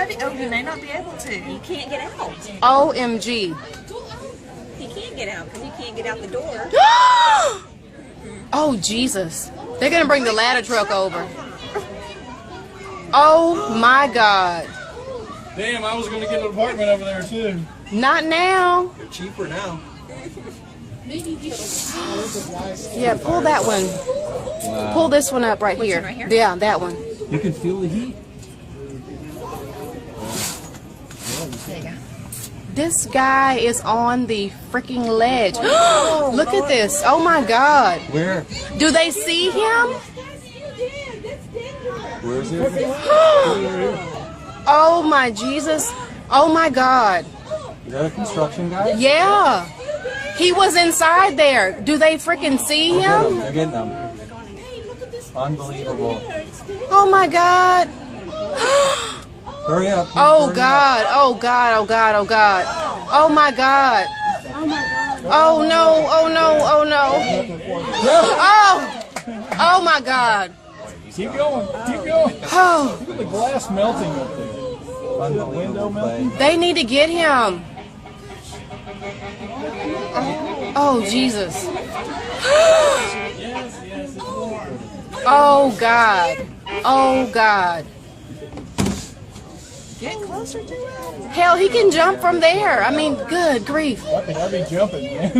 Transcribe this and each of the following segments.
heavy. Oh, you may not be able to. You can't get out. OMG. He can't get out because he can't get out the door. Oh, Jesus. They're going to bring the ladder truck over. Oh, my God. Damn, I was going to get an apartment over there, too. Not now. They're cheaper now. Yeah, pull that one. Wow. Pull this one up right here. one right here? Yeah, that one. You can feel the heat. There you go. This guy is on the freaking ledge. Look at this. Oh, my God. Where? Do they see him? Where is it? Oh, my Jesus. Oh, my God. Is that a construction guy? Yeah. He was inside there. Do they freaking see him? They're getting them. Unbelievable. Oh, my God. Hurry up. Oh, Hurry God. Oh, God. Oh, God. Oh, God. Oh, my God. Oh, no. Oh, no. Oh, no. Oh. Oh, my God. up. Keep going. Keep going. Oh. Look at the glass melting up there. On the window melting. They need to get him. Oh, Jesus. Oh, God. Oh, God. Get closer to it. Hell, he can jump from there. I mean, good grief. I'd be jumping, man.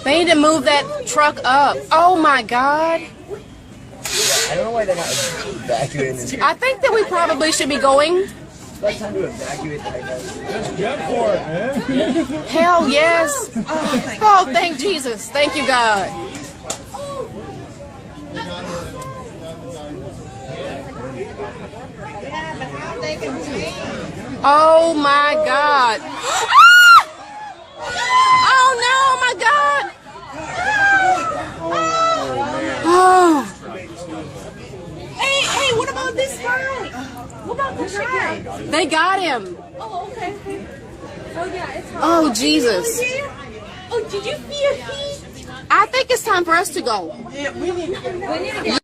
They need to move that truck up. Oh, my God. I don't know why they're not evacuating this. I think that we probably should be going. It's time to evacuate the house. Just jump for it, man. Hell, yes. Oh, thank Jesus. Thank you, God. Oh, my God. Oh, no, my God. Oh. Hey, what about this guy? What about this guy? They got him. Oh, okay. Oh, yeah, it's hard. Oh, Jesus. Oh, did you feel heat? I think it's time for us to go. Yeah, we need to get